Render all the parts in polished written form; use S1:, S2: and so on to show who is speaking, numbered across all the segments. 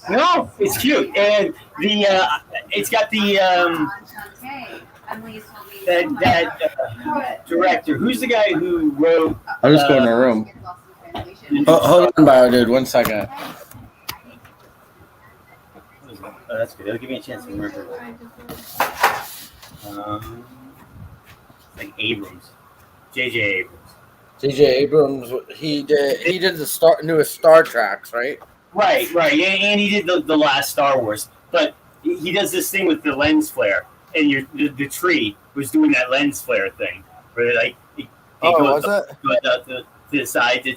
S1: No, it's cute, and it's got the that director. Who's the guy who wrote?
S2: I'm just going to a room. Hold on, Bio Dude. 1 second.
S1: Oh, that's good. It'll give me a chance to remember. Like Abrams, J.J. Abrams.
S2: J.J. Abrams. He did the newest Star Treks, right?
S1: Right, and he did the last Star Wars, but he does this thing with the lens flare, and the tree was doing that lens flare thing, where it goes out to the side.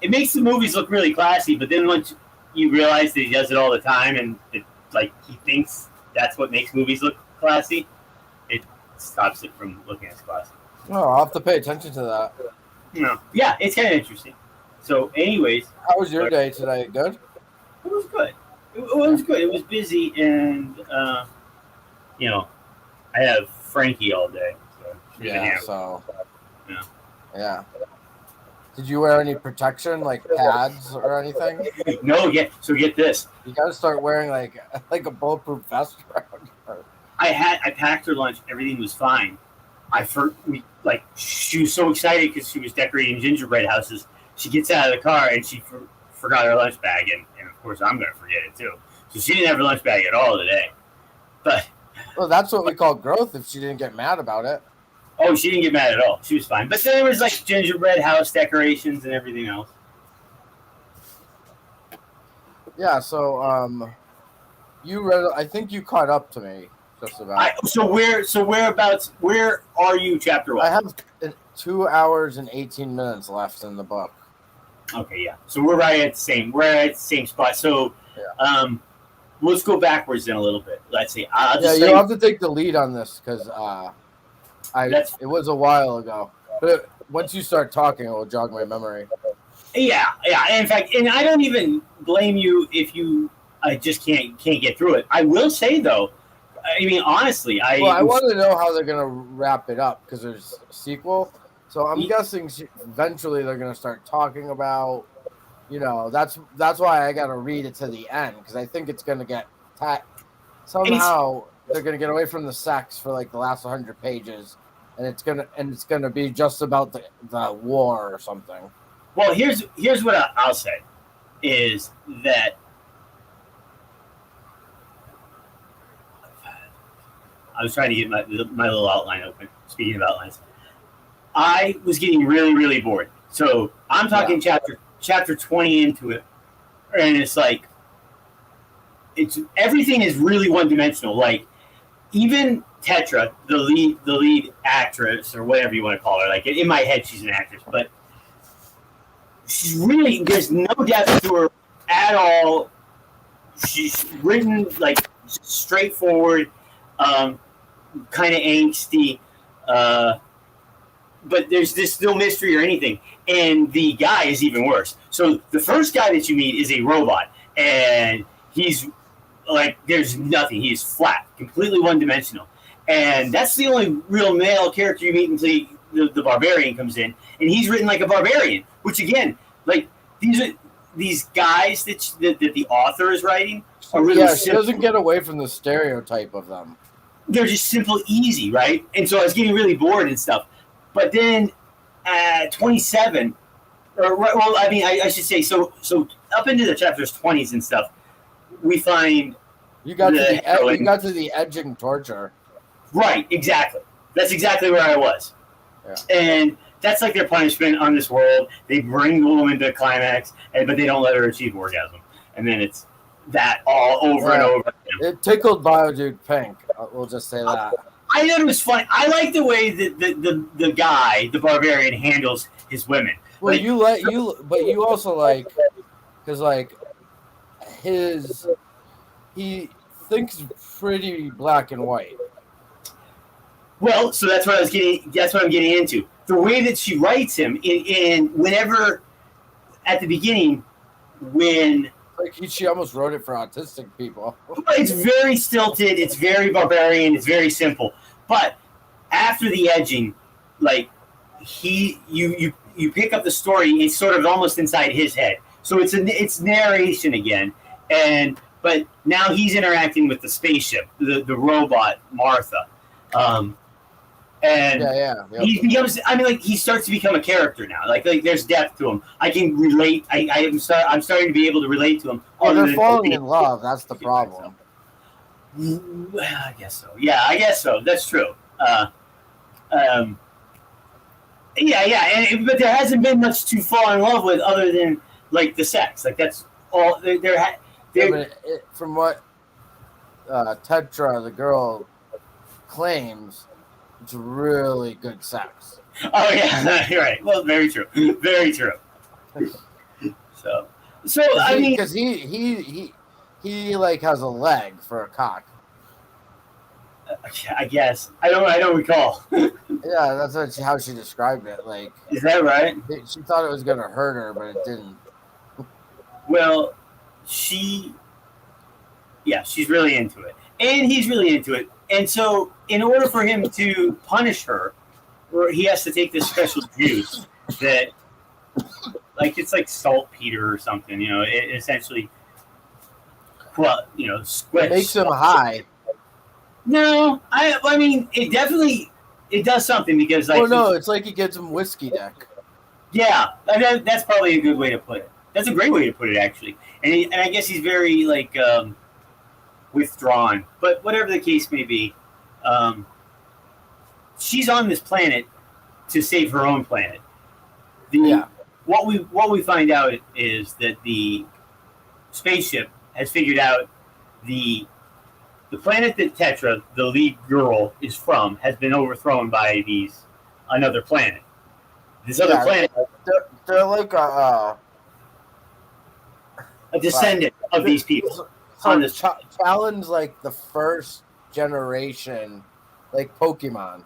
S1: It makes the movies look really classy, but then once you realize that he does it all the time, and he thinks that's what makes movies look classy, it stops it from looking as classy.
S2: Oh, I'll have to pay attention to that.
S1: No, yeah, it's kind of interesting. So, anyways,
S2: how was your day today? Good.
S1: It was good. It was good. It was busy, and I have Frankie all day. So
S2: yeah. Did you wear any protection, like pads or anything?
S1: No. So get this.
S2: You got to start wearing like a bulletproof vest around her.
S1: I packed her lunch. Everything was fine. She was so excited because she was decorating gingerbread houses. She gets out of the car and she forgot her lunch bag, and of course I'm going to forget it too. So she didn't have her lunch bag at all today. But
S2: that's what we call growth. If she didn't get mad about it.
S1: Oh, she didn't get mad at all. She was fine. But there was like gingerbread house decorations and everything else.
S2: Yeah. So you read. I think you caught up to me just about.
S1: Where are you chapter 1?
S2: I have 2 hours and 18 minutes left in the book.
S1: Okay, yeah. So we're at the same spot. So let's go backwards then a little bit. Let's see.
S2: You'll have to take the lead on this because it was a while ago. But once you start talking, it will jog my memory.
S1: Yeah. In fact, and I don't even blame you if you just can't get through it. I will say though, I mean honestly, I
S2: want to know how they're gonna wrap it up because there's a sequel. So I'm guessing eventually they're going to start talking about, that's why I got to read it to the end because I think it's going to get somehow they're going to get away from the sex for like the last 100 pages, and it's going to be just about the war or something.
S1: Well, here's what I'll say is that I was trying to get my little outline open. Speaking of outlines. I was getting really, really bored. So I'm talking chapter 20 into it, and it's like everything is really one dimensional. Like even Tetra, the lead actress or whatever you want to call her. Like in my head, she's an actress, but she's really there's no depth to her at all. She's written like straightforward, kind of angsty. But there's no mystery or anything. And the guy is even worse. So the first guy that you meet is a robot. And he's like, there's nothing. He's flat, completely one-dimensional. And that's the only real male character you meet until the barbarian comes in. And he's written like a barbarian. Which, again, like, these guys that the author is writing are really simple.
S2: She doesn't get away from the stereotype of them.
S1: They're just simple, easy, right? And so I was getting really bored and stuff. But then at 27, I should say, so up into the chapters 20s and stuff, we find
S2: you got to the edging torture.
S1: Right, exactly. That's exactly where I was. Yeah. And that's like their punishment on this world. They bring the woman to a climax, but they don't let her achieve orgasm. And then it's that all over and over again.
S2: It tickled Biodude pink. We'll just say that.
S1: I thought it was funny. I like the way that the guy, the barbarian, handles his women.
S2: Well, but you also like, because like he thinks pretty black and white.
S1: Well, so that's what I'm getting into. The way that she writes him, in whenever at the beginning, when.
S2: Like she almost wrote it for autistic people.
S1: It's very stilted. It's very barbarian. It's very simple. But after the edging, like you pick up the story. It's sort of almost inside his head. So it's narration again, But now he's interacting with the spaceship, the robot Martha, and
S2: Yep.
S1: he becomes. I mean, like he starts to become a character now. Like there's depth to him. I can relate. I'm starting to be able to relate to him.
S2: Oh, they're falling in love. That's the problem.
S1: I guess so. Yeah, I guess so. That's true. But there hasn't been much to fall in love with other than like the sex. Like that's all.
S2: From what Tetra, the girl, claims, it's really good sex.
S1: Oh yeah, you're right. Well, very true. Very true. So I mean,
S2: because he like has a leg for a cock.
S1: I guess I don't recall.
S2: Yeah, that's how she described it. Like,
S1: is that right?
S2: She thought it was gonna hurt her, but it didn't.
S1: Well, she's really into it, and he's really into it, and so in order for him to punish her, he has to take this special juice that, like, it's like saltpeter or something. You know, it essentially, squishes.
S2: It makes him high.
S1: No, I mean, it does something because like.
S2: Oh no, it's like he gets him whiskey dick.
S1: Yeah, that's probably a good way to put it. That's a great way to put it, actually. And I guess he's very like withdrawn. But whatever the case may be, she's on this planet to save her own planet. What we find out is that the spaceship has figured out the planet that Tetra, the lead girl, is from, has been overthrown by another planet. This other planet,
S2: they're like a
S1: descendant of these people.
S2: So Challan's like the first generation, like Pokemon.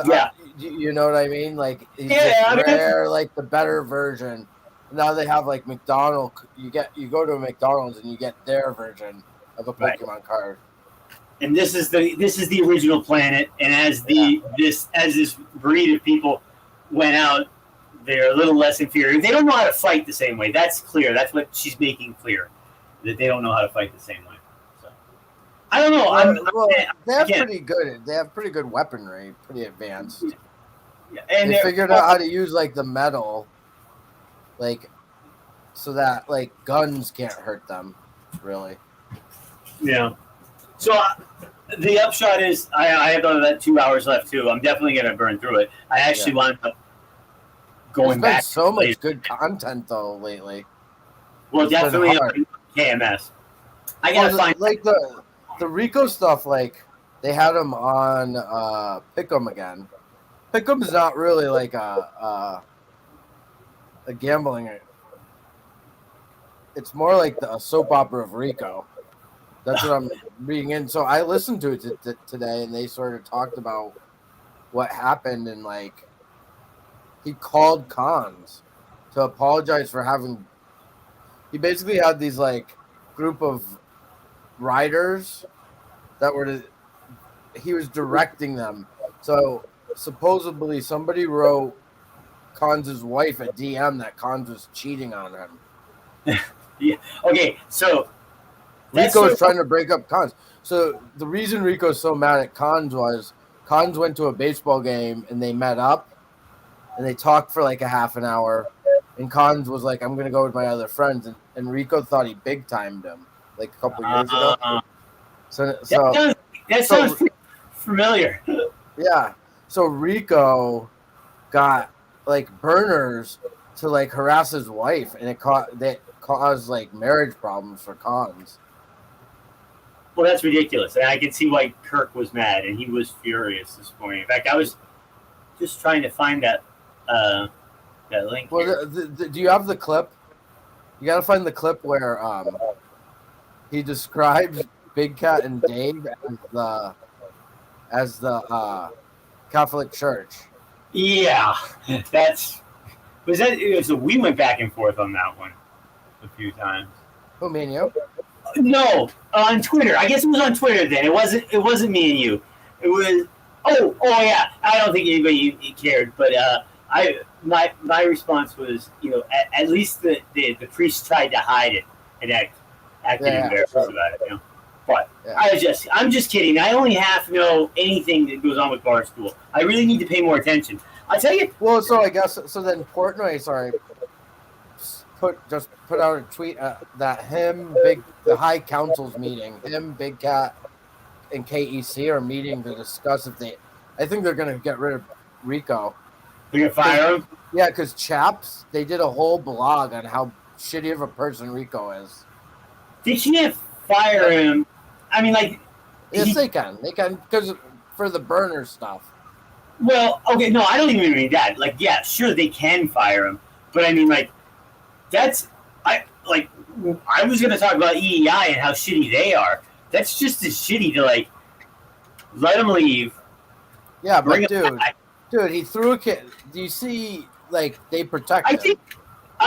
S1: Yeah,
S2: you know what I mean. Like he's rare, like the better version. Now they have like McDonald's. You go to a McDonald's and you get their version of a Pokemon card.
S1: And this is the original planet, and as this breed of people went out, they're a little less inferior. They don't know how to fight the same way. That's clear. That's what she's making clear, that they don't know how to fight the same way. So I don't know.
S2: They have pretty good weaponry, pretty advanced.
S1: Yeah, and
S2: they figured out how to use like the metal, like so that like guns can't hurt them, really.
S1: Yeah. So the upshot is, I have about 2 hours left too. I'm definitely going to burn through it. I actually wound up going back.
S2: There's so much good content though lately.
S1: Well, definitely KMS. I gotta find
S2: like the Rico stuff. Like they had him on Pick'em again. Pick'em is not really like a gambling. It's more like a soap opera of Rico. That's what I'm reading in. So I listened to it today, and they sort of talked about what happened, and like he called Cons to apologize for having. He basically had these like group of writers that were. He was directing them. So supposedly somebody wrote Cons' wife a DM that Cons was cheating on him.
S1: Yeah. Okay. So.
S2: Rico's trying to break up Cons. So the reason Rico's so mad at Cons was Cons went to a baseball game and they met up and they talked for like a half an hour. And Cons was like, I'm going to go with my other friends. And Rico thought he big timed him like a couple years ago.
S1: That sounds familiar.
S2: Yeah. So Rico got like burners to like harass his wife, and that caused like marriage problems for Cons.
S1: Well, that's ridiculous. And I can see why Kirk was mad, and he was furious this morning. In fact, I was just trying to find that link.
S2: Well, do you have the clip? You got to find the clip where he describes Big Cat and Dave as the Catholic Church.
S1: Yeah, so we went back and forth on that one a few times.
S2: Who, me and you?
S1: No, on Twitter. I guess it was on Twitter then. It wasn't me and you. It was. Oh yeah. I don't think anybody cared, but my response was, at least the priest tried to hide it, and acted embarrassed about it, you know. But I'm just kidding. I only half know anything that goes on with Barstool. I really need to pay more attention. I'll tell you.
S2: Well, so I guess then Portnoy, put out a tweet that the High Council's meeting, Big Cat, and KEC are meeting to discuss I think they're gonna get rid of Rico.
S1: They're gonna fire him.
S2: Yeah, because Chaps, they did a whole blog on how shitty of a person Rico is.
S1: They can't fire him. I mean, like,
S2: yes, they can. They can because for the burner stuff.
S1: Well, okay, no, I don't even mean that. Like, yeah, sure, they can fire him, but I mean, like, I was gonna talk about EEI and how shitty they are. That's just as shitty to like let him leave.
S2: Yeah, but dude, he threw a kid. Do you see? Like, they protect him. I think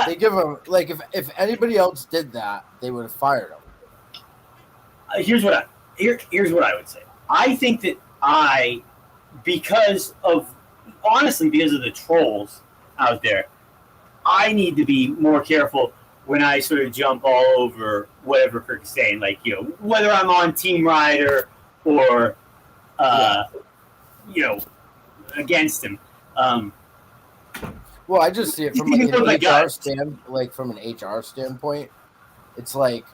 S2: they give him like if anybody else did that, they would have fired him.
S1: Here's what I would say. I think that because of the trolls out there, I need to be more careful when I sort of jump all over whatever Kirk's saying. Like, you know, whether I'm on Team Ryder or, you know, against him.
S2: Well, I just see it from from an HR standpoint. It's like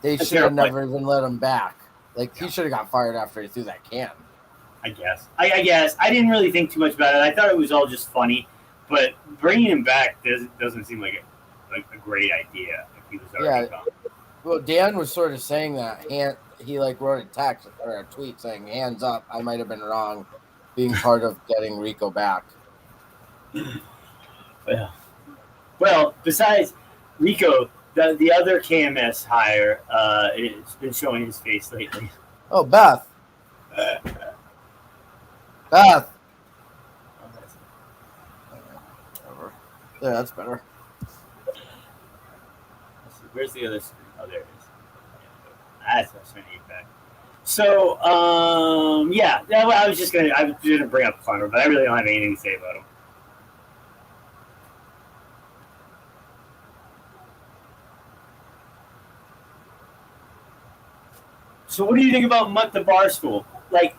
S2: they should have never even let him back. Like, he should have got fired after he threw that can.
S1: I guess. I didn't really think too much about it. I thought it was all just funny, but bringing him back doesn't seem like a great idea if he was already gone.
S2: Well, Dan was sort of saying that he like wrote a text or a tweet saying, "Hands up, I might have been wrong, being part of getting Rico back."
S1: Well, besides Rico, the other KMS hire, it's been showing his face lately.
S2: Oh, Beth. Beth. Yeah, that's better.
S1: Where's the other screen? Oh, there it is. That's what I was trying to get back. So, I was gonna bring up Connor, but I really don't have anything to say about him. So, what do you think about Mutt the Barstool? Like,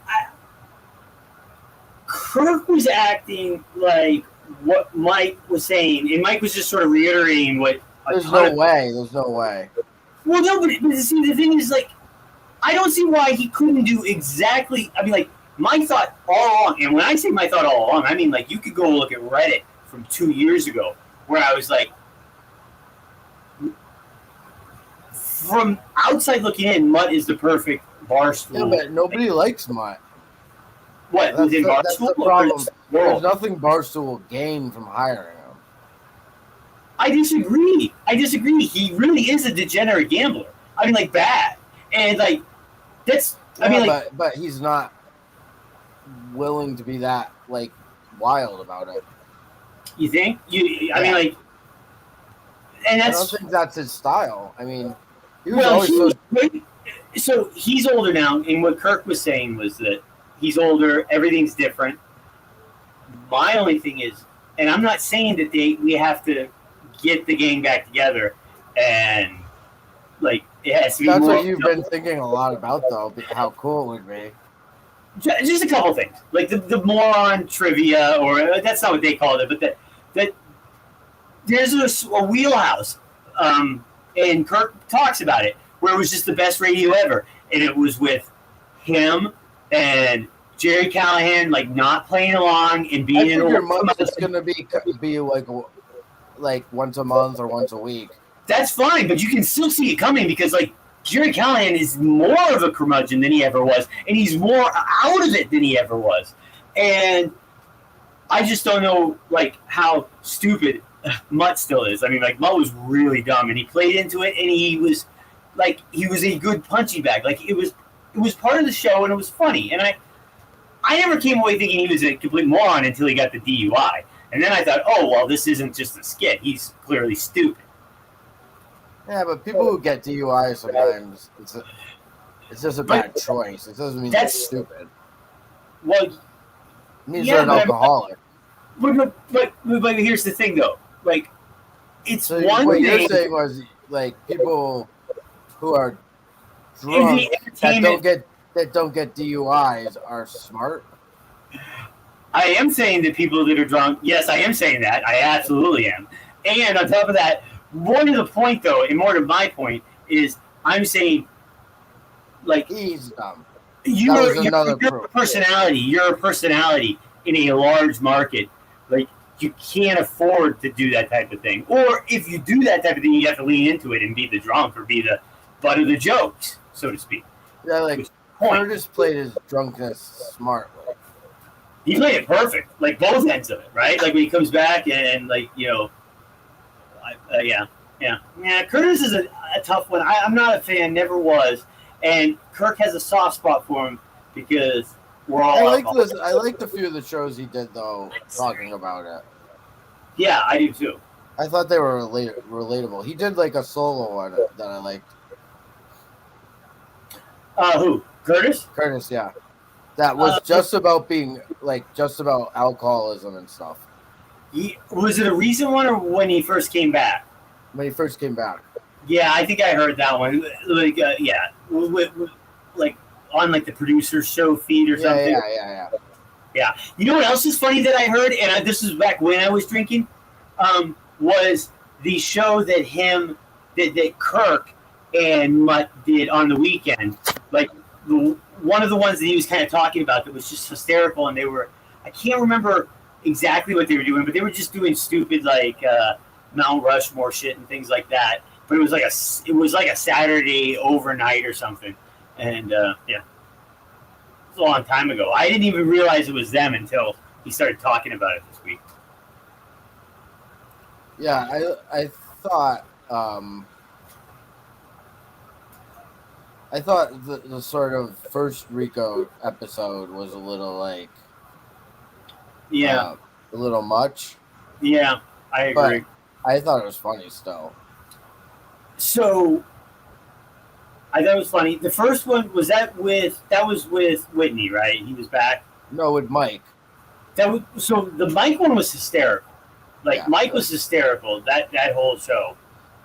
S1: Kirk was acting like what Mike was saying, and Mike was just sort of reiterating what.
S2: There's no way.
S1: Well, no, but see, the thing is, like, I don't see why he couldn't do exactly. I mean, like, my thought all along, and when I say my thought all along, I mean, like, you could go look at Reddit from 2 years ago, where I was like, from outside looking in, Mutt is the perfect Barstool.
S2: Yeah, but nobody likes Mutt.
S1: What? That's the
S2: problem. There's nothing Barstool will gain from hiring him.
S1: I disagree. He really is a degenerate gambler. I mean, like, bad. And, like, that's...
S2: But he's not willing to be that, like, wild about it.
S1: You think? I mean, like... And that's...
S2: I don't think that's his style. I mean, he was always
S1: so he's older now, and what Kirk was saying was that he's older, everything's different. My only thing is, and I'm not saying that we have to get the gang back together, and like it has to be.
S2: That's what you've been thinking a lot about, though. How cool it would be.
S1: Just a couple things, like the moron trivia, or that's not what they called it, but that there's a wheelhouse, and Kirk talks about it, where it was just the best radio ever, and it was with him and Jerry Callahan, like, not playing along and being in
S2: your month is going to be like once a month or once a week.
S1: That's fine, but you can still see it coming because, like, Jerry Callahan is more of a curmudgeon than he ever was, and he's more out of it than he ever was. And I just don't know, like, how stupid Mutt still is. I mean, like, Mutt was really dumb, and he played into it, and he was a good punching bag. Like, it was part of the show, and it was funny. And I never came away thinking he was a complete moron until he got the DUI. And then I thought, oh, well, this isn't just a skit. He's clearly stupid.
S2: Yeah, but people who get DUI sometimes, it's just a bad choice. It doesn't mean they're stupid.
S1: Well,
S2: it means they're an alcoholic.
S1: But here's the thing, though. Like, it's one
S2: what
S1: thing.
S2: You're saying was, like, people who are drunk that don't get DUIs are smart.
S1: I am saying that people that are drunk, yes, I am saying that. I absolutely am. And on top of that, more to the point, though, and more to my point, is I'm saying, like,
S2: he's dumb.
S1: You're a personality. You're a personality in a large market. Like, you can't afford to do that type of thing. Or if you do that type of thing, you have to lean into it and be the drunk or be the butt of the jokes, so to speak.
S2: Yeah, like, Curtis played his drunkenness smartly.
S1: He played it perfect, like both ends of it, right? Like when he comes back and like, you know, yeah. Curtis is a tough one. I'm not a fan, never was, and Kirk has a soft spot for him because we're all.
S2: I liked a few of the shows he did though, talking about it.
S1: Yeah, I do too.
S2: I thought they were relatable. He did like a solo one that I liked.
S1: Who? Curtis?
S2: Curtis, yeah. That was just about alcoholism and stuff.
S1: Was it a recent one or when he first came back?
S2: When he first came back.
S1: Yeah, I think I heard that one. Like, like on like the producer's show feed or something. Yeah. You know what else is funny that I heard, and this was back when I was drinking, was the show that Kirk and Mutt did on the weekend. Like one of the ones that he was kind of talking about that was just hysterical, and I can't remember exactly what they were doing, but they were just doing stupid like Mount Rushmore shit and things like that. But it was like a Saturday overnight or something, and it was a long time ago. I didn't even realize it was them until he started talking about it this week.
S2: Yeah, I thought the sort of first Rico episode was a little like, a little much.
S1: Yeah, I agree.
S2: But I thought it was funny still.
S1: So I thought it was funny. The first one was with Whitney, right? He was back.
S2: No, with Mike.
S1: So the Mike one was hysterical. Like Mike was hysterical. That whole show.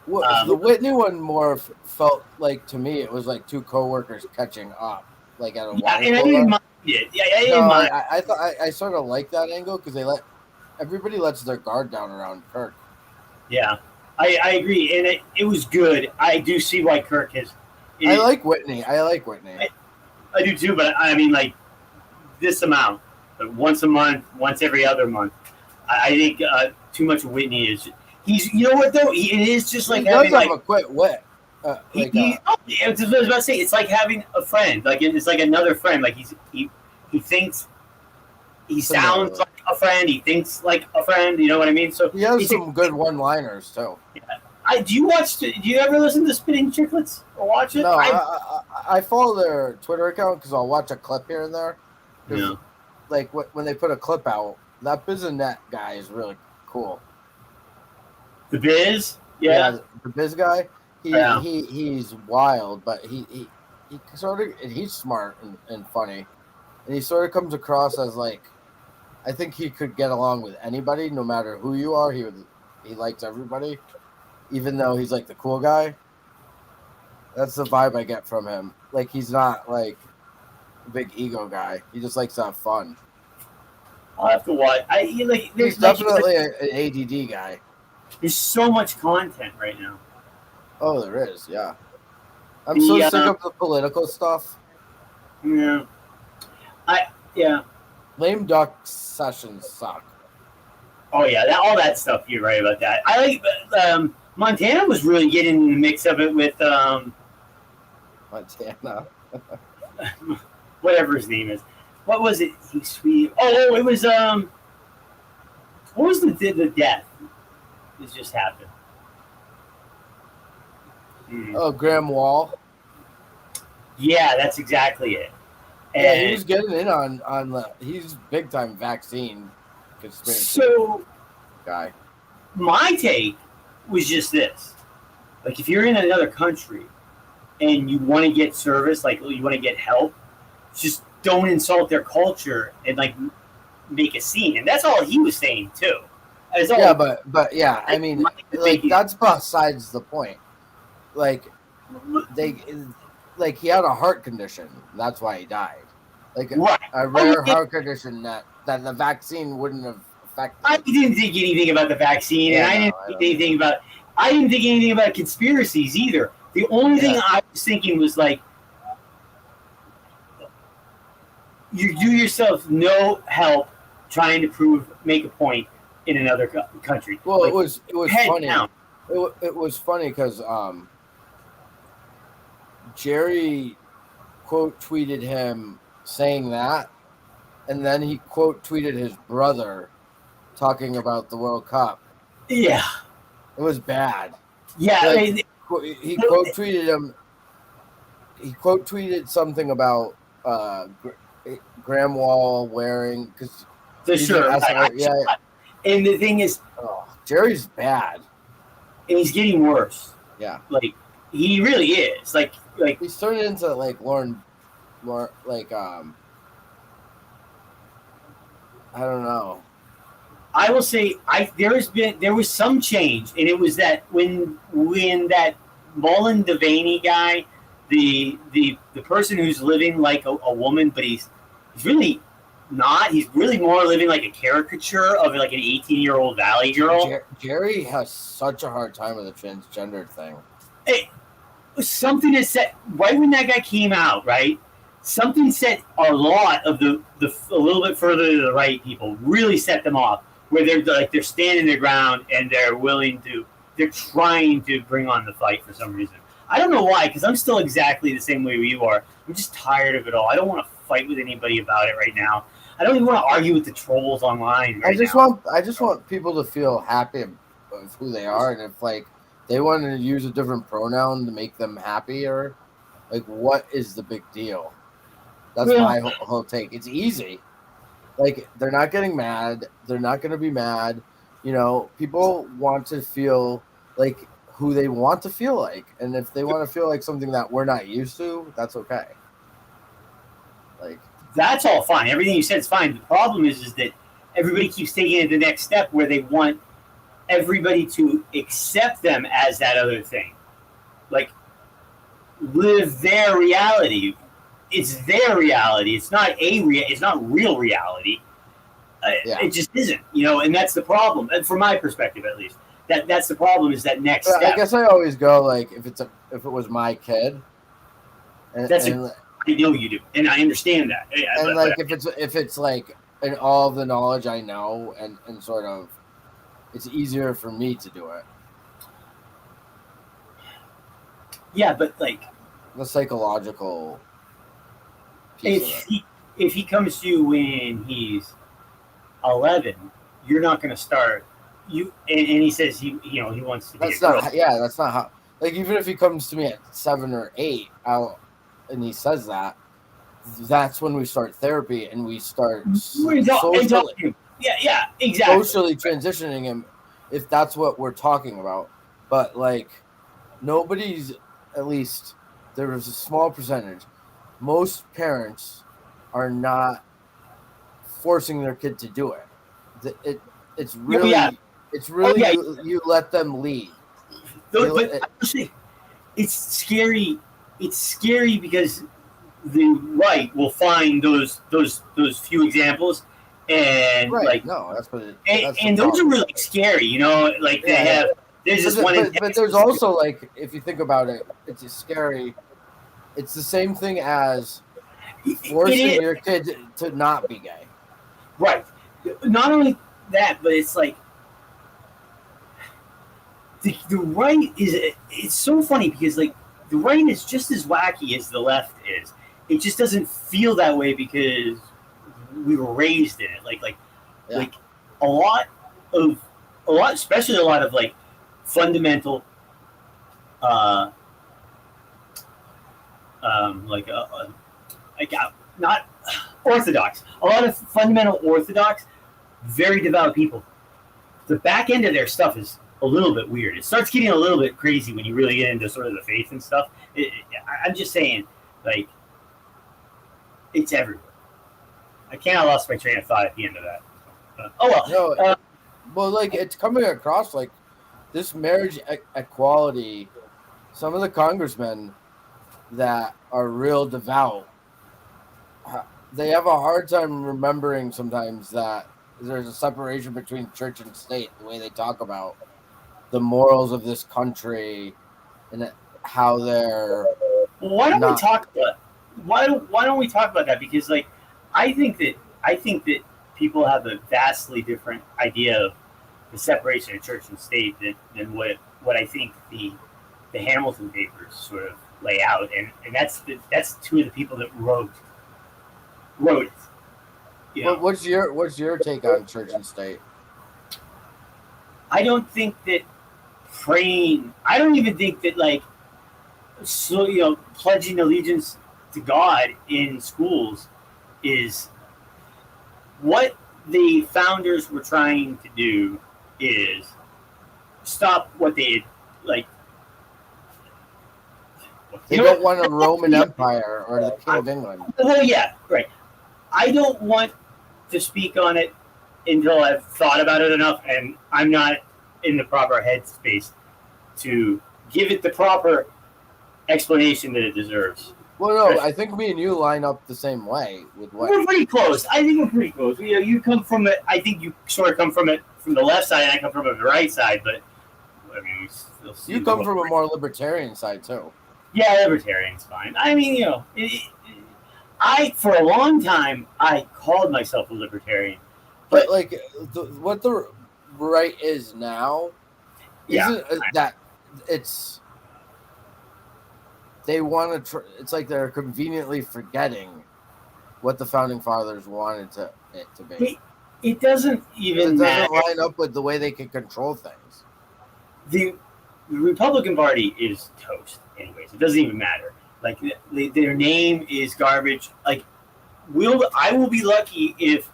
S2: Well, the Whitney one more felt like, to me, it was like two coworkers catching up, like at a water
S1: and I didn't mind it. Yeah, I didn't mind.
S2: I thought I sort of like that angle because everybody lets their guard down around Kirk.
S1: Yeah, I agree, and it was good. I do see why Kirk is.
S2: I like Whitney. I
S1: do too, but I mean, like this amount, like once a month, once every other month. I think too much Whitney is. You know what though? It is just like having like
S2: a quick wit.
S1: I was about to say, it's like having a friend. Like it's like another friend. Like he thinks he sounds like a friend. He thinks like a friend. You know what I mean? So
S2: he has some good one-liners too.
S1: Yeah. Do you ever listen to Spitting Chicklets or watch it?
S2: No, I follow their Twitter account because I'll watch a clip here and there.
S1: Yeah.
S2: Like when they put a clip out, that Bizanet guy is really cool.
S1: The Biz? Yeah.
S2: The Biz guy. He's wild, but he sort of, he's smart and funny. And he sort of comes across as like, I think he could get along with anybody, no matter who you are. He likes everybody, even though he's like the cool guy. That's the vibe I get from him. Like, he's not like a big ego guy. He just likes to have fun.
S1: I'll have to watch.
S2: He's definitely an ADD guy.
S1: There's so much content right now.
S2: Oh, there is, yeah. I'm so sick of the political stuff.
S1: Yeah.
S2: Lame duck sessions suck.
S1: Oh yeah, all that stuff. You're right about that. I like Montana was really getting in the mix of it with
S2: Montana.
S1: Whatever his name is. What was it? He's sweet. Oh, it was what was the death? This just happened.
S2: Oh, Graham Wall.
S1: Yeah, that's exactly it.
S2: And he was getting in on the. He's big time vaccine conspiracy.
S1: So,
S2: guy.
S1: My take was just this: like, if you're in another country and you want to get service, like you want to get help, just don't insult their culture and like make a scene. And that's all he was saying too.
S2: Yeah, but yeah, I mean, like, that's besides the point. Like, they like he had a heart condition. That's why he died. Like
S1: right.
S2: a rare heart condition that the vaccine wouldn't have affected.
S1: I didn't think anything about the vaccine, and I didn't think anything about conspiracies either. The only thing I was thinking was like, you do yourself no help trying to make a point in another country.
S2: Well,
S1: like,
S2: it was funny. It was funny because Jerry quote tweeted him saying that, and then he quote tweeted his brother talking about the World Cup.
S1: Yeah,
S2: it was bad.
S1: Yeah,
S2: like, he quote tweeted him. He quote tweeted something about Graham Wall wearing because
S1: sure. And the thing is,
S2: Jerry's bad,
S1: and he's getting worse.
S2: Yeah,
S1: like he really is. Like
S2: he's turning into like Lauren, like I don't know.
S1: I will say there was some change, and it was that when that Mullen Devaney guy, the person who's living like a woman, but he's really not. He's really more living like a caricature of like an 18-year-old Valley girl.
S2: Jerry has such a hard time with the transgender thing.
S1: It was something that said right when that guy came out, right? Something set a lot of the a little bit further to the right people really set them off, where they're standing their ground and they're trying to bring on the fight for some reason. I don't know why, because I'm still exactly the same way you are. I'm just tired of it all. I don't want to fight with anybody about it right now. I don't even want to argue with the trolls online.
S2: I just want people to feel happy of who they are, and if like they want to use a different pronoun to make them happier, like what is the big deal? That's my whole take. It's easy. Like they're not getting mad. They're not going to be mad. You know, people want to feel like who they want to feel like, and if they want to feel like something that we're not used to, that's okay. Like
S1: that's all fine. Everything you said is fine. The problem is that everybody keeps taking it the next step where they want everybody to accept them as that other thing, like live their reality. It's their reality. It's not it's not real reality. It just isn't, and that's the problem. And from my perspective, at least, that's the problem. Is that next step?
S2: I guess I always go like if it was my kid.
S1: I know you do, and I understand that.
S2: If it's like in all of the knowledge I know, and sort of, it's easier for me to do it.
S1: Yeah, but like
S2: the psychological.
S1: If he comes to you when he's 11, you're not going to start you. And he says he wants to.
S2: That's not. Yeah, that's not how. Like even if he comes to me at 7 or 8, and he says that, that's when we start therapy and we start socially.
S1: Yeah, exactly.
S2: Socially transitioning him, if that's what we're talking about. But like, nobody's. At least there is a small percentage. Most parents are not forcing their kid to do it. It's really you let them lead.
S1: It's scary. It's scary because the right will find those few examples, and
S2: that's what it.
S1: And those are really scary. Like they have. There's this one.
S2: But there's also like if you think about it, it's scary. It's the same thing as forcing your kid to not be gay.
S1: Right. Not only that, but it's like the right it's so funny because like the right is just as wacky as the left is. It just doesn't feel that way because we were raised in it. Like a lot, especially a lot of like fundamental not orthodox. A lot of fundamental orthodox, very devout people. The back end of their stuff is a little bit weird. It starts getting a little bit crazy when you really get into sort of the faith and stuff. I'm just saying, like, it's everywhere. I kind of lost my train of thought at the end of that.
S2: Well, like it's coming across like this marriage equality some of the congressmen that are real devout, they have a hard time remembering sometimes that there's a separation between church and state, the way they talk about the morals of this country and how they're
S1: why don't we talk about why don't we talk about that? Because like I think that people have a vastly different idea of the separation of church and state than what I think the Hamilton papers sort of lay out, and that's two of the people that wrote it. You know?
S2: What's your take on church and state?
S1: I don't think that praying. I don't even think that like pledging allegiance to God in schools is what the founders were trying to do. Is stop what they like.
S2: They don't want a Roman Empire or the King of England.
S1: Well, yeah, right. I don't want to speak on it until I've thought about it enough, and I'm not in the proper headspace to give it the proper explanation that it deserves.
S2: Well, no, I think me and you line up the same way with what
S1: we're pretty close. I think we're pretty close. You come from it. I think you sort of come from it from the left side, and I come from the right side. But I mean, we still see
S2: you come from a more libertarian side too.
S1: Yeah, libertarian's fine. I mean, I for a long time I called myself a libertarian,
S2: but like what the right is now, isn't that it's. They want to. It's like they're conveniently forgetting what the founding fathers wanted it to be.
S1: It doesn't even
S2: line up with the way they can control things.
S1: The Republican Party is toast, anyways. It doesn't even matter. Like their name is garbage. Like I will be lucky if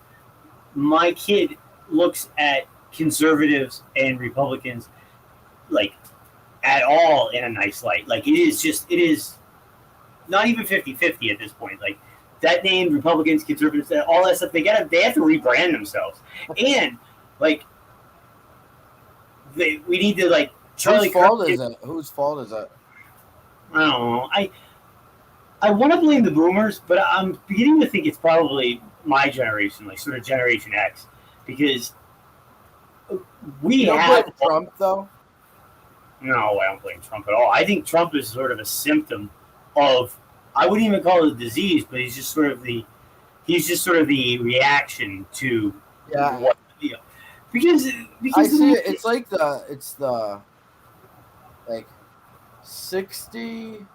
S1: my kid looks at conservatives and Republicans like at all in a nice light. Like it is not even 50-50 at this point. Like that name, Republicans, conservatives, all that stuff, they have to rebrand themselves. And like we need to like Charlie.
S2: Whose fault is it? Whose fault is it?
S1: I don't know. I want to blame the boomers, but I'm beginning to think it's probably my generation, like sort of Generation X, because we have
S2: blame Trump though.
S1: No, I don't blame Trump at all. I think Trump is sort of a symptom of. I wouldn't even call it a disease, but he's just sort of the reaction to what because
S2: I see it. It's like the 60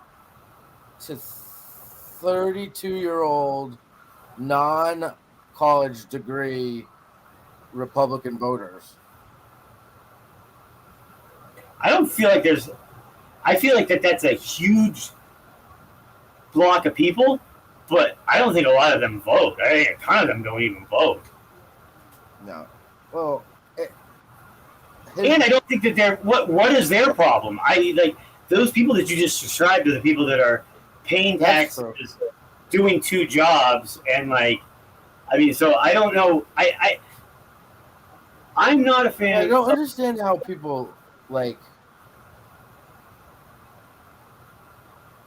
S2: to 32-year-old non-college degree Republican voters.
S1: I don't feel like there's. I feel like that's a huge block of people, but I don't think a lot of them vote. I think a ton of them don't even vote.
S2: No. Well,
S1: and I don't think that they're. What is their problem? I like those people that you just described are the people that are paying taxes, doing two jobs, and like, I mean, so I don't know. I'm not a fan.
S2: I don't understand how people like.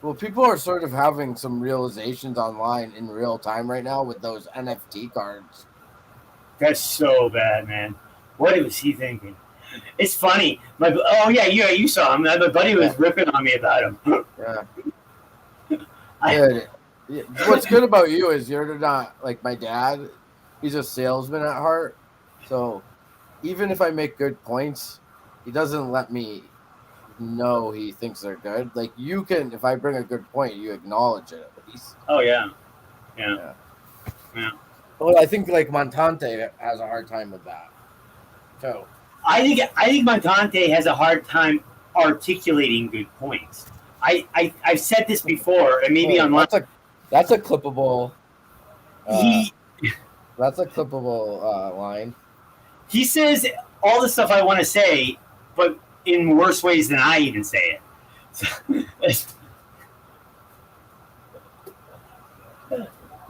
S2: Well, people are sort of having some realizations online in real time right now with those NFT cards.
S1: That's so bad, man. What was he thinking? It's funny. You saw him. My buddy was ripping on me about him.
S2: Yeah. What's good about you is you're not like my dad. He's a salesman at heart. So even if I make good points, he doesn't let me know he thinks they're good. Like you can, if I bring a good point, you acknowledge it at least.
S1: Oh yeah.
S2: Well, I think like Montante has a hard time with that. So
S1: I think Montante has a hard time articulating good points. I've said this before, and maybe on
S2: that's a clippable. That's a clippable line.
S1: He says all the stuff I want to say, but in worse ways than I even say it.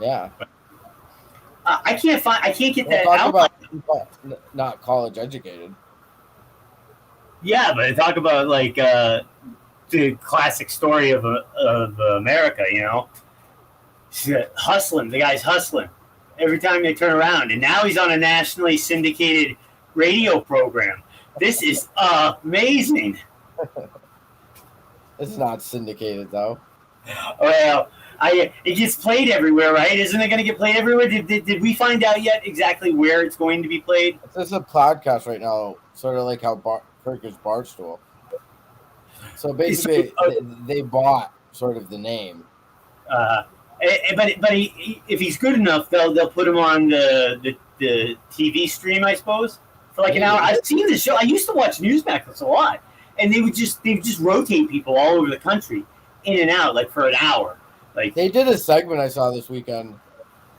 S2: Yeah.
S1: I can't get that
S2: talk
S1: out.
S2: About people not college educated.
S1: Yeah, but talk about like the classic story of America, you know. Hustling, the guy's hustling every time they turn around, and now he's on a nationally syndicated radio program. This is amazing.
S2: It's not syndicated though.
S1: Well, it gets played everywhere, right? Isn't it going to get played everywhere? Did we find out yet exactly where it's going to be played?
S2: It's just a podcast right now, sort of like how Kirk is Barstool. So basically, they bought sort of the name.
S1: But if he's good enough, they'll put him on the TV stream, I suppose, for like an hour. I've seen this show. I used to watch Newsmax a lot, and they would just rotate people all over the country, in and out, like for an hour. Like
S2: they did a segment I saw this weekend.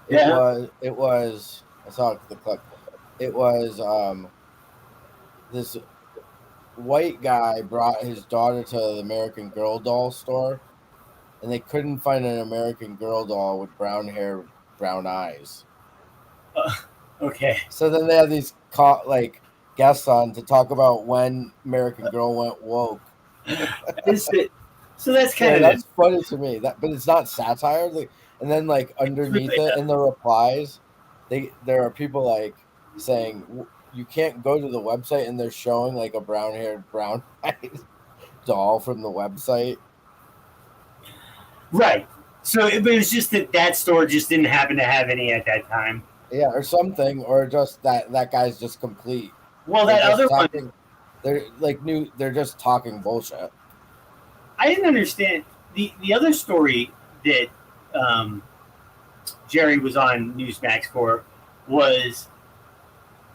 S2: It was I saw the clip. It was this white guy brought his daughter to the American Girl doll store, and they couldn't find an American Girl doll with brown hair, brown eyes.
S1: Okay.
S2: So then they had these guests on to talk about when American Girl went woke.
S1: So that's kind of
S2: that's funny to me. But it's not satire. And then underneath it in the replies, there are people saying you can't go to the website, and they're showing a brown-haired, brown-eyed doll from the website.
S1: Right. So it was just that store just didn't happen to have any at that time.
S2: Yeah, or something, or just that guy's just complete.
S1: Well, that other one,
S2: they're just talking bullshit.
S1: I didn't understand the other story that Jerry was on Newsmax for was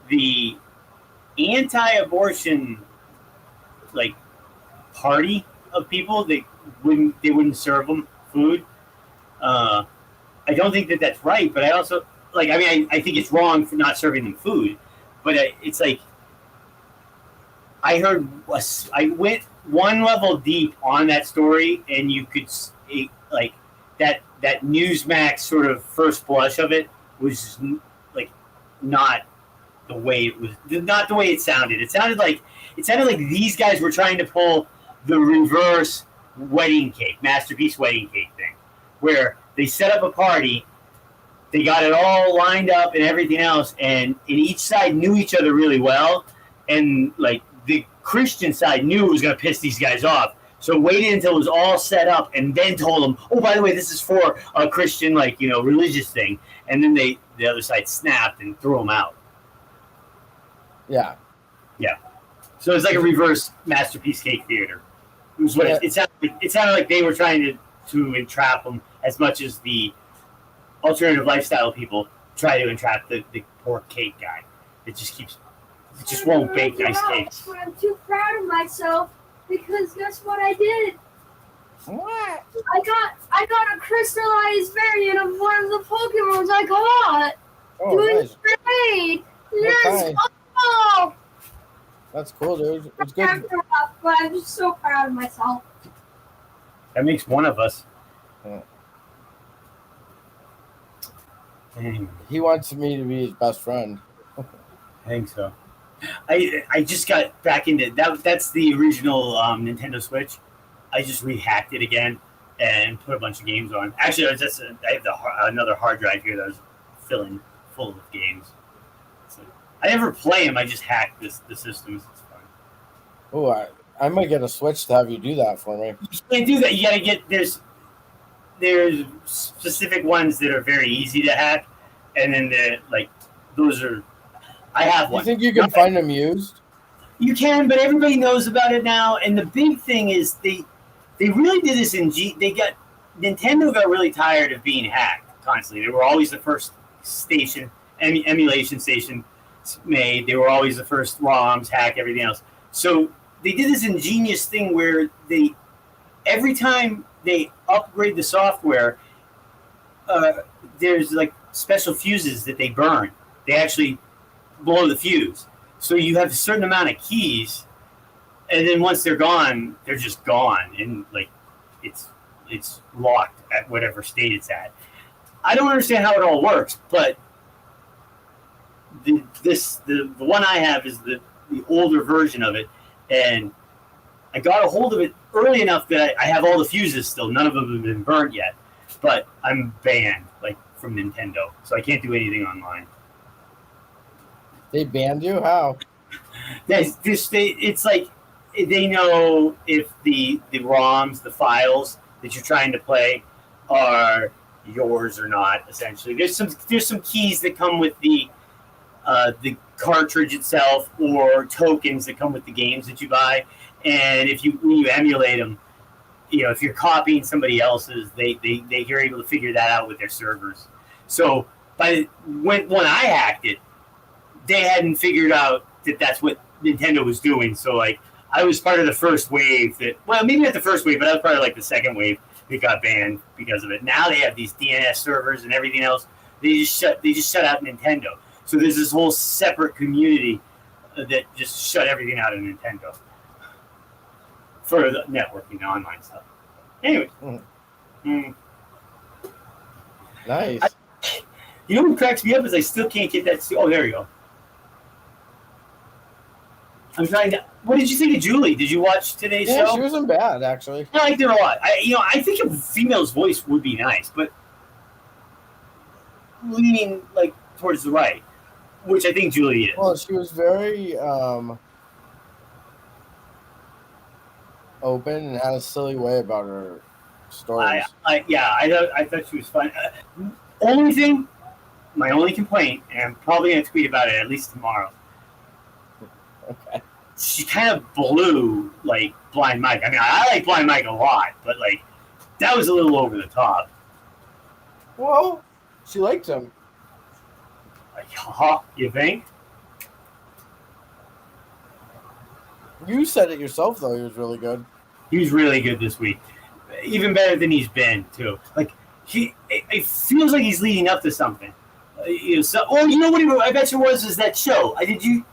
S1: the anti-abortion party of people that wouldn't serve them food. I don't think that's right, but I also I think it's wrong for not serving them food, but it's I went one level deep on that story, and you could that Newsmax sort of first blush of it was not the way it was, not the way it sounded. It sounded like these guys were trying to pull the reverse wedding cake, masterpiece wedding cake thing, where they set up a party, they got it all lined up and everything else, and each side knew each other really well, and the Christian side knew it was going to piss these guys off, so waited until it was all set up and then told them, oh, by the way, this is for a Christian religious thing, and then the other side snapped and threw them out.
S2: Yeah.
S1: So it's like a reverse masterpiece cake theater. It was what it sounded like they were trying to entrap them as much as the alternative lifestyle people try to entrap the poor cake guy. It just won't bake nice cakes.
S3: But I'm too proud of myself because guess what I did?
S2: What?
S3: I got a crystallized variant of one of the Pokemons I got.
S2: Oh,
S3: Doing
S2: nice.
S3: great. Yes. Oh.
S2: That's cool, dude. It's good.
S3: But I'm just so proud of myself.
S1: That makes one of us.
S2: Yeah.
S1: Dang.
S2: He wants me to be his best friend.
S1: I think so. I just got back into that. That's the original Nintendo Switch. I just rehacked it again and put a bunch of games on. Actually, I have another hard drive here that was filling full of games. So I never play them. I just hack the systems. It's fun.
S2: Oh, I might get a Switch to have you do that for me.
S1: You can't do that. You gotta get there's specific ones that are very easy to hack, and then those are. I have one.
S2: You think you can find them used?
S1: You can, but everybody knows about it now. And the big thing is they really did this Nintendo got really tired of being hacked constantly. They were always the first emulation station made. They were always the first ROMs, hack everything else. So they did this ingenious thing where every time they upgrade the software, there's special fuses that they burn. They actually blow the fuse. So you have a certain amount of keys, and then once they're gone, they're just gone, and it's locked at whatever state it's at. I don't understand how it all works, but the one I have is the older version of it, and I got a hold of it early enough that I have all the fuses still. None of them have been burnt yet, but I'm banned like from Nintendo, so I can't do anything online.
S2: They banned you? How?
S1: It's like they know if the ROMs, the files that you're trying to play, are yours or not. Essentially, there's some keys that come with the cartridge itself, or tokens that come with the games that you buy, and when you emulate them, if you're copying somebody else's, you're able to figure that out with their servers. So when I hacked it, they hadn't figured out that that's what Nintendo was doing. So like I was part of the first wave maybe not the first wave, but I was part of like the second wave that got banned because of it. Now they have these DNS servers and everything else. They just shut out Nintendo. So there's this whole separate community that just shut everything out of Nintendo for the networking, the online stuff. Anyway.
S2: Nice.
S1: You know what cracks me up is I still can't get that. Oh, there you go. I'm trying to. What did you think of Julie? Did you watch today's show?
S2: Yeah, she wasn't bad, actually.
S1: I liked her a lot. I think a female's voice would be nice, but leaning like towards the right, which I think Julie is.
S2: Well, she was very open and had a silly way about her stories.
S1: I thought she was fun. My only complaint, and I'm probably going to tweet about it at least tomorrow.
S2: Okay.
S1: She kind of blew like Blind Mike. I mean, I like Blind Mike a lot, but like that was a little over the top.
S2: Well, she liked him.
S1: Like, you think?
S2: You said it yourself, though. He was really good.
S1: He was really good this week, even better than he's been too. Like it feels like he's leading up to something. You know what? I bet you was that show. Did you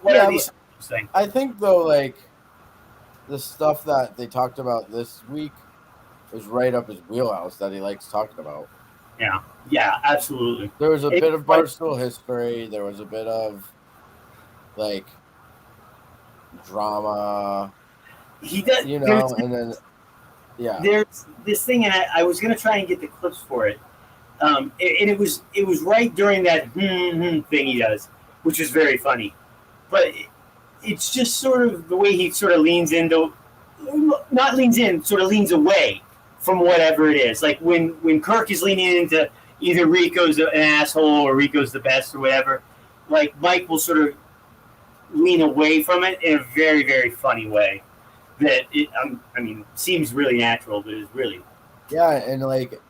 S1: what are these things?
S2: I think though, like the stuff that they talked about this week was right up his wheelhouse that he likes talking about.
S1: Yeah, absolutely.
S2: There was a bit of Barstool history. There was a bit of like drama.
S1: He does,
S2: and then
S1: there's this thing, and I was gonna try and get the clips for it. And it was right during that thing he does, which is very funny, but it's just sort of the way he sort of not leans in, sort of leans away from whatever it is. Like when Kirk is leaning into either Rico's an asshole or Rico's the best or whatever, like Mike will sort of lean away from it in a very, very funny way that seems really natural, but is really.
S2: Yeah, and like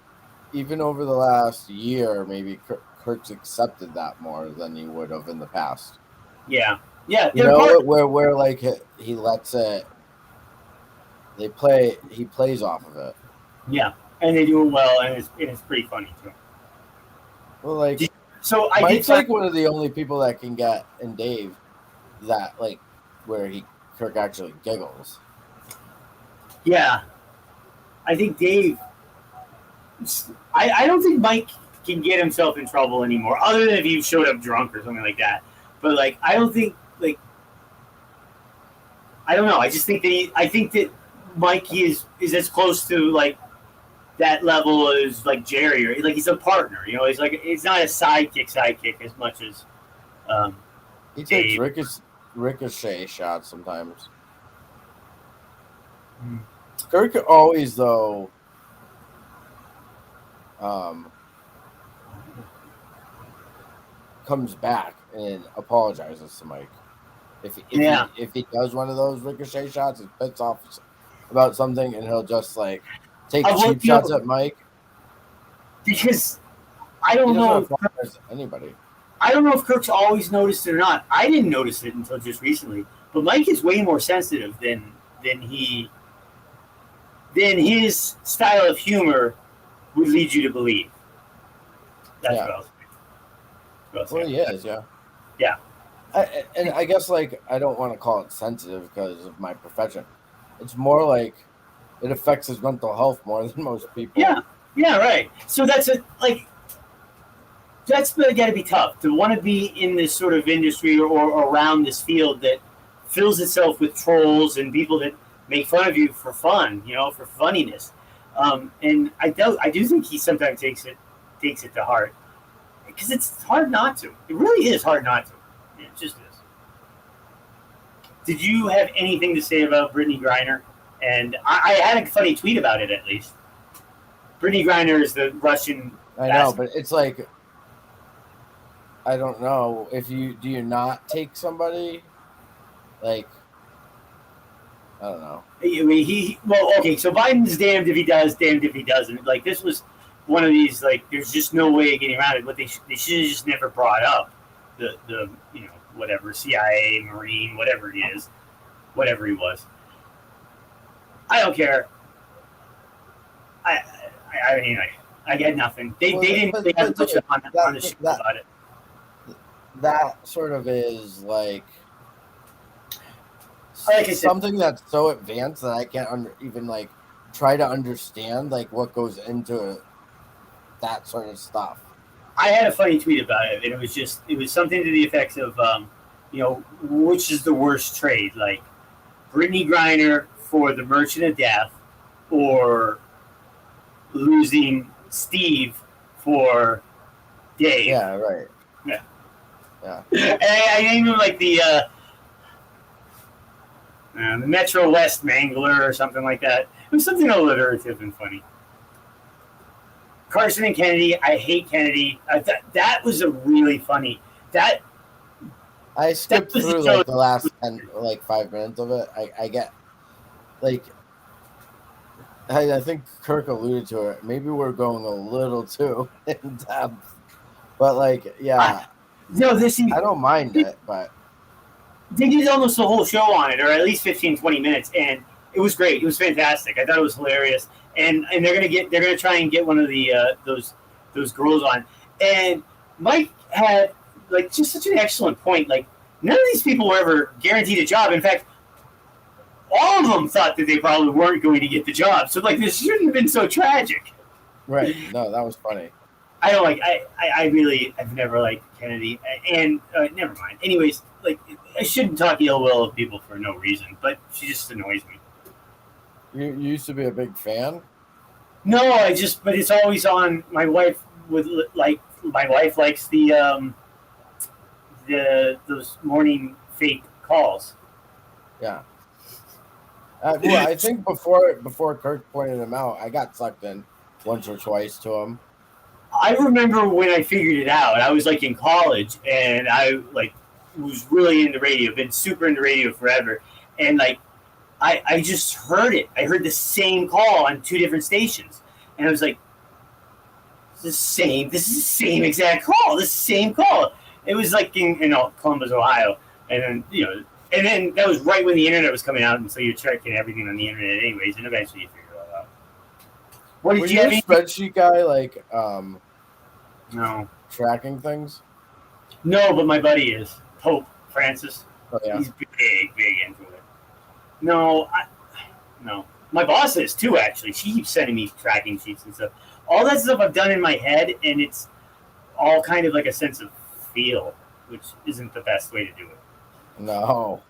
S2: even over the last year, maybe Kirk's accepted that more than he would have in the past.
S1: Yeah.
S2: Where like he lets it. He plays off of it.
S1: Yeah, and they do it well, and it's pretty funny too.
S2: Well, like Mike's like one of the only people that can get, and Dave, that like where Kirk actually giggles.
S1: Yeah, I think Dave. I don't think Mike can get himself in trouble anymore, other than if he showed up drunk or something like that. But like, I don't think I don't know. I just think that Mike is as close to like that level as like Jerry, or like he's a partner. He's like he's not a sidekick as much as
S2: he takes ricochet shots sometimes. Kirk always though comes back and apologizes to Mike. If he does one of those ricochet shots, it pits off about something, and he'll just like take cheap shots at Mike.
S1: Because I don't know if
S2: anybody.
S1: I don't know if Kirk's always noticed it or not. I didn't notice it until just recently. But Mike is way more sensitive than his style of humor would lead you to believe. That's what I was saying.
S2: Well, he is, yeah.
S1: Yeah.
S2: And I guess, like, I don't want to call it sensitive because of my profession. It's more like it affects his mental health more than most people.
S1: Yeah, right. So that's got to be tough to want to be in this sort of industry or around this field that fills itself with trolls and people that make fun of you for fun, for funniness. And I do think he sometimes takes it to heart, because it's hard not to. It really is hard not to. It just is. Did you have anything to say about Brittany Griner? And I had a funny tweet about it, at least. Brittany Griner is the Russian.
S2: I know, but it's like, I don't know. Do you not take somebody? Like, I don't know.
S1: I mean, okay, so Biden's damned if he does, damned if he doesn't. Like, this was one of these, like, there's just no way of getting around it. But they should have just never brought up the whatever, CIA, Marine, whatever he is, whatever he was. I don't care. I get nothing. They didn't have much on the show about it.
S2: That sort of is like
S1: I said,
S2: something that's so advanced that I can't even like try to understand like what goes into that sort of stuff.
S1: I had a funny tweet about it, and it was something to the effects of, which is the worst trade, like Brittany Griner for the Merchant of Death, or losing Steve for Dave.
S2: Yeah, right.
S1: Yeah.
S2: Yeah.
S1: I named him like the Metro West Mangler or something like that. It was something alliterative and funny. Carson and Kennedy. I hate Kennedy. That was a really funny.
S2: I skipped through like the last 5 minutes of it. I get like. I think Kirk alluded to it. Maybe we're going a little too in depth, but like, yeah.
S1: I
S2: don't mind it, but
S1: they did almost the whole show on it, or at least 15, 20 minutes, and it was great. It was fantastic. I thought it was hilarious, and they're gonna try and get one of the those girls on. And Mike had like just such an excellent point. Like, none of these people were ever guaranteed a job. In fact, all of them thought that they probably weren't going to get the job. So like, this shouldn't have been so tragic.
S2: Right. No, that was funny.
S1: I don't like. I've never liked Kennedy, and never mind. Anyways, like, I shouldn't talk ill will of people for no reason, but she just annoys me.
S2: You used to be a big fan?
S1: No, but it's always on. My wife likes those morning fake calls.
S2: Yeah. Well, I think before Kirk pointed him out, I got sucked in once or twice to him.
S1: I remember when I figured it out. I was like in college, and I like was really into radio. Been super into radio forever, and like I just heard it. I heard the same call on two different stations, and I was like, "This is the same exact call. This same call." It was like in Columbus, Ohio, and then and then that was right when the internet was coming out, and so you're checking everything on the internet, anyways, and eventually you figure it all out.
S2: Were you a spreadsheet guy, like
S1: no
S2: tracking things?
S1: No, but my buddy is Pope Francis.
S2: Oh, yeah.
S1: He's big into it. No. My boss is too. Actually, she keeps sending me tracking sheets and stuff. All that stuff I've done in my head, and it's all kind of like a sense of feel, which isn't the best way to do it.
S2: No.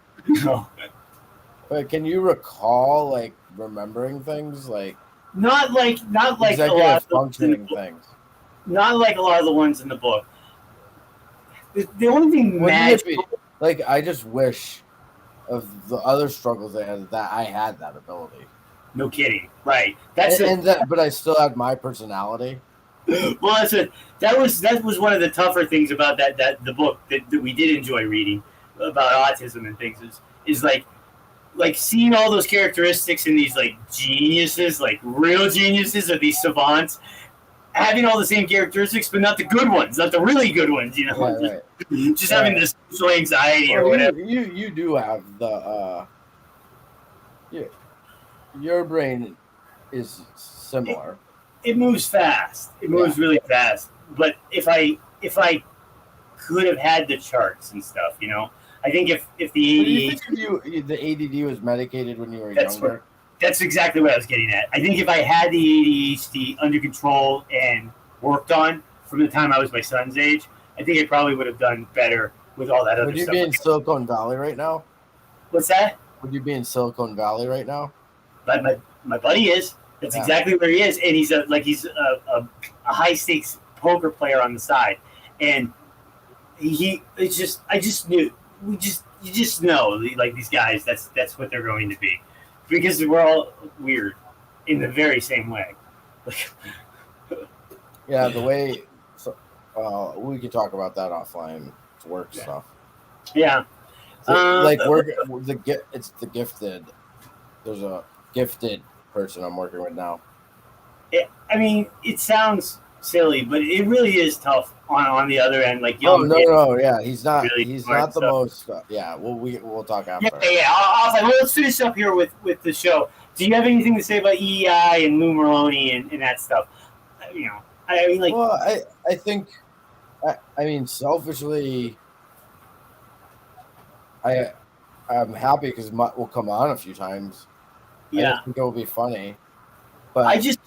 S2: But can you recall like remembering things like?
S1: Not like a lot of
S2: functioning things.
S1: Not like a lot of the ones in the book. The only thing magical,
S2: like, I just wish of the other struggles I had that I had that ability.
S1: No kidding, right?
S2: But I still had my personality.
S1: Well, that was one of the tougher things about that the book that we did enjoy reading about autism and things is like seeing all those characteristics in these like geniuses, like real geniuses, or these savants, having all the same characteristics, but not the good ones, not the really good ones,
S2: Right.
S1: Just having this social anxiety or whatever.
S2: You do have the your brain is similar.
S1: It moves fast. It moves really fast. But if I could have had the charts and stuff, I think if the ADHD,
S2: the ADD was medicated when you were younger.
S1: That's exactly what I was getting at. I think if I had the ADHD under control and worked on from the time I was my son's age, I think I probably would have done better with all that other stuff.
S2: Would you be in Silicon Valley right now?
S1: What's that?
S2: Would you be in Silicon Valley right now?
S1: But my buddy is. That's exactly where he is, and he's a high stakes poker player on the side, and it's just you just know like these guys that's what they're going to be, because we're all weird in the very same way.
S2: Yeah, the way. So, we can talk about that offline. It's work stuff.
S1: Yeah.
S2: So, it's the gifted. There's a gifted person I'm working with now.
S1: It sounds silly, but it really is tough on the other end. Like,
S2: yeah, he's not.
S1: Really
S2: he's not the most. Yeah, we'll talk after.
S1: Yeah. I was like, well, let's finish up here with the show. Do you have anything to say about EEI and Lou Merloni and that stuff?
S2: Well, I think, selfishly, I'm happy because Mutt will come on a few times.
S1: Yeah,
S2: I think it will be funny, but
S1: I just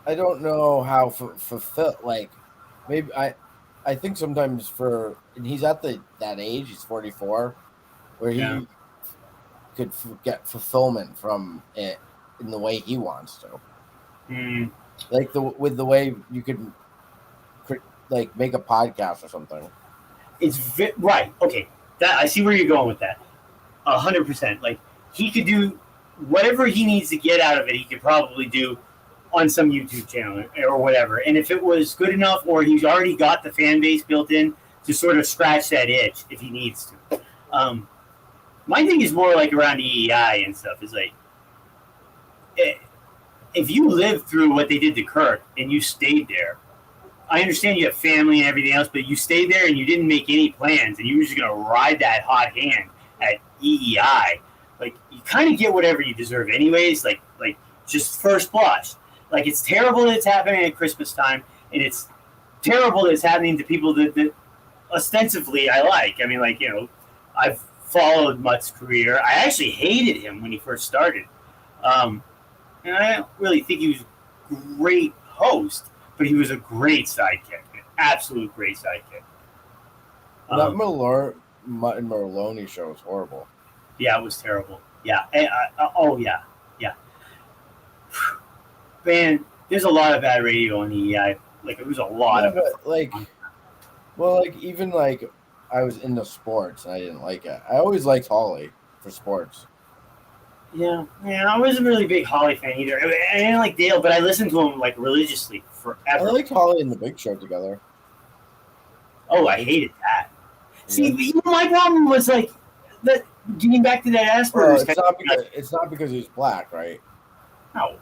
S2: I don't know how fulfill maybe I think sometimes and he's at that age, he's 44, where he could get fulfillment from it in the way he wants to. Like with the way you could make a podcast or something.
S1: It's right. Okay, that I see where you're going with that. 100%. Like, he could do whatever he needs to get out of it. He could probably do on some YouTube channel or whatever. And if it was good enough, or he's already got the fan base built in to sort of scratch that itch if he needs to. My thing is more like around EEI and stuff. Is like, if you lived through what they did to Kirk and you stayed there, I understand you have family and everything else, but you stayed there and you didn't make any plans, and you were just going to ride that hot hand at EEI. Like, you kind of get whatever you deserve anyways, like just first blush. Like, it's terrible that it's happening at Christmas time, and it's terrible that it's happening to people that ostensibly I like. I mean, I've followed Mutt's career. I actually hated him when he first started. And I don't really think he was a great host, but he was a great sidekick, an absolute great sidekick.
S2: That Mutt and Merloni show was horrible.
S1: Yeah, it was terrible. Yeah. Yeah. Man, there's a lot of bad radio on EEI. Like, it was a lot of it.
S2: Even I was into sports and I didn't like it. I always liked Holly for sports.
S1: Yeah, I wasn't really a big Holly fan either. I didn't like Dale, but I listened to him religiously forever.
S2: I liked Holly and the Big Show together.
S1: Oh, I hated that. Yeah. See, my problem was that. Getting back to that Asperger's.
S2: It's not because he's black, right?
S1: No.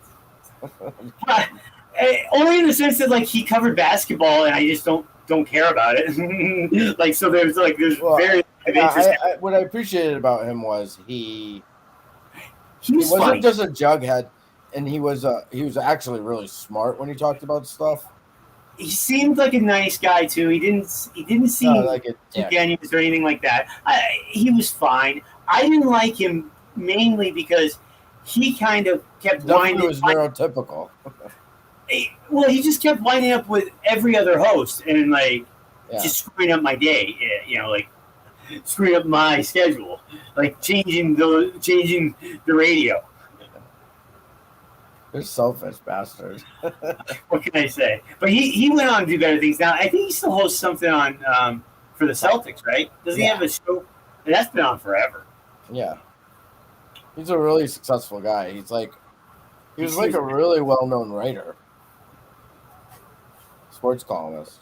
S1: Only in the sense that he covered basketball, and I just don't care about it. So there's very interest.
S2: What I appreciated about him was he
S1: wasn't
S2: funny. Just a jughead, and he was actually really smart when he talked about stuff.
S1: He seemed like a nice guy too. He didn't seem like genuine or anything like that. He was fine. I didn't like him mainly because he kind of kept winding.
S2: He was neurotypical.
S1: Well, he just kept winding up with every other host and just screwing up my day. Screwing up my schedule, changing the radio.
S2: They're selfish bastards.
S1: What can I say? But he went on to do better things. Now I think he still hosts something on for the Celtics, right? Doesn't he have a show? And that's been on forever.
S2: Yeah, he's a really successful guy. He was a really well-known writer, sports columnist.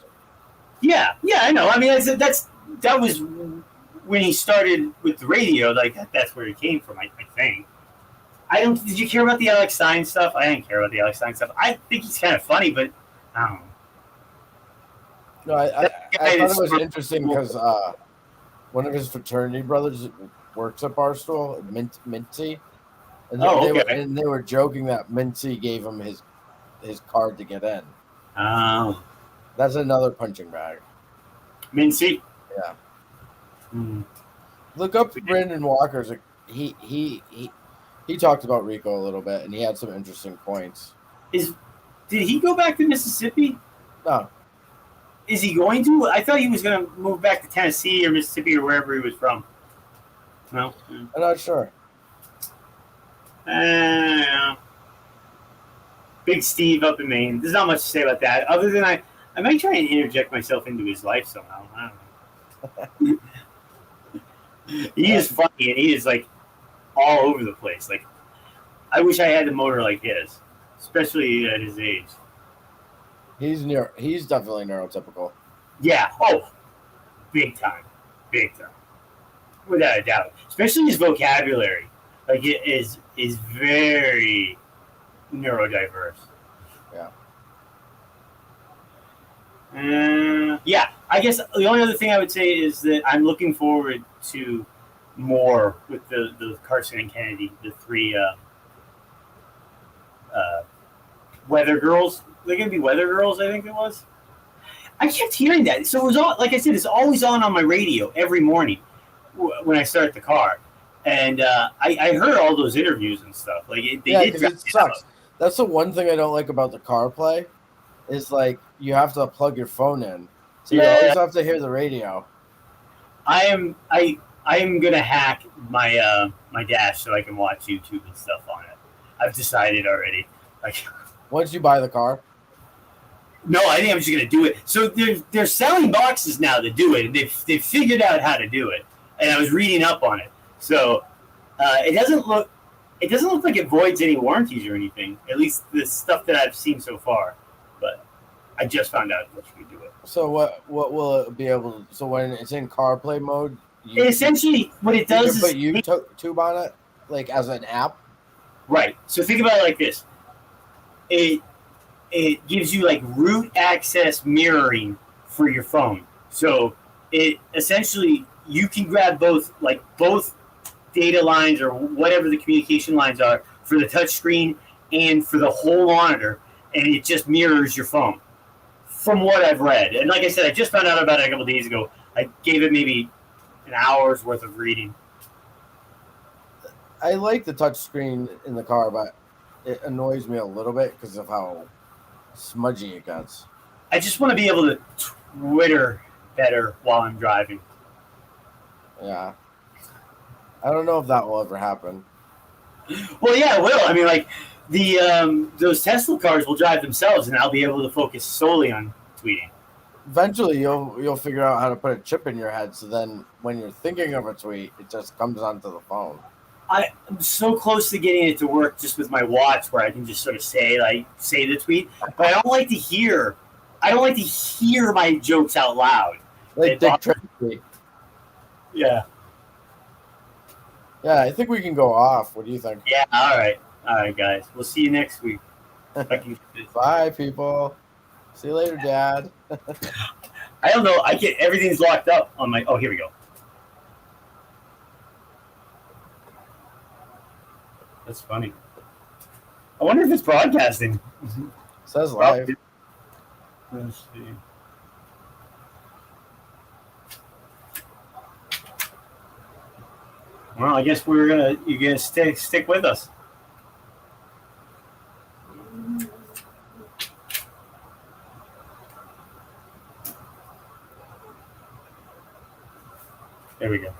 S2: Yeah,
S1: I know. I mean, that was when he started with the radio. That's where it came from. I think. Did you care about the Alex Stein stuff? I didn't care about the Alex Stein stuff. I think he's kind of funny, but I don't know.
S2: No, I thought it was interesting because one of his fraternity brothers works at Barstool, Mincy. And they were joking that Mincy gave him his card to get in.
S1: Oh.
S2: That's another punching bag.
S1: Mincy?
S2: Yeah. Look up Brandon Walker's. He talked about Rico a little bit, and he had some interesting points.
S1: Did he go back to Mississippi?
S2: No.
S1: Is he going to? I thought he was going to move back to Tennessee or Mississippi or wherever he was from. No,
S2: I'm not sure.
S1: Big Steve up in Maine. There's not much to say about that, other than I might try and interject myself into his life somehow. I don't know. He is funny, and he is like all over the place. Like, I wish I had a motor like his, especially at his age.
S2: He's definitely neurotypical.
S1: Yeah. Oh, big time, without a doubt. Especially his vocabulary, like it is very neurodiverse. Yeah. I guess the only other thing I would say is that I'm looking forward to more with the Carson and Kennedy, the three weather girls. They're gonna be weather girls, I think it was. I kept hearing that, so it was all, like I said, it's always on my radio every morning when I start the car, and I heard all those interviews and stuff. Like they did.
S2: It sucks. That's the one thing I don't like about the CarPlay, is like you have to plug your phone in, so you always have to hear the radio. I
S1: am gonna hack my my dash so I can watch YouTube and stuff on it. I've decided already. Like,
S2: once you buy the car.
S1: No, I think I'm just gonna do it. So they're selling boxes now to do it, and they've figured out how to do it. And I was reading up on it, so it doesn't look like it voids any warranties or anything. At least the stuff that I've seen so far. But I just found out that you can do it.
S2: So what will it be able to? So when it's in CarPlay mode,
S1: essentially what it does is
S2: put YouTube on it, like as an app.
S1: Right. So think about it like this. It gives you like root access mirroring for your phone. So it essentially, you can grab both data lines or whatever the communication lines are for the touch screen and for the whole monitor, and it just mirrors your phone. From what I've read, and like I said, I just found out about it a couple of days ago. I gave it maybe an hour's worth of reading.
S2: I like the touch screen in the car, but it annoys me a little bit because of how smudgy it gets.
S1: I just want to be able to Twitter better while I'm driving.
S2: Yeah. I don't know if that will ever happen.
S1: Well, yeah, it will. I mean, like, those Tesla cars will drive themselves, and I'll be able to focus solely on tweeting.
S2: Eventually, you'll figure out how to put a chip in your head, so then when you're thinking of a tweet, it just comes onto the phone.
S1: I'm so close to getting it to work just with my watch, where I can just sort of say the tweet, but I don't like to hear my jokes out loud.
S2: Like Dick Tracy.
S1: Yeah.
S2: Yeah, I think we can go off. What do you think?
S1: Yeah. All right, guys. We'll see you next week.
S2: Bye, people. See you later, Dad.
S1: I don't know. Everything's locked up on my. Oh, here we go. That's funny. I wonder if it's broadcasting.
S2: It says live.
S1: Let's see. Well, I guess you're gonna stick with us. There we go.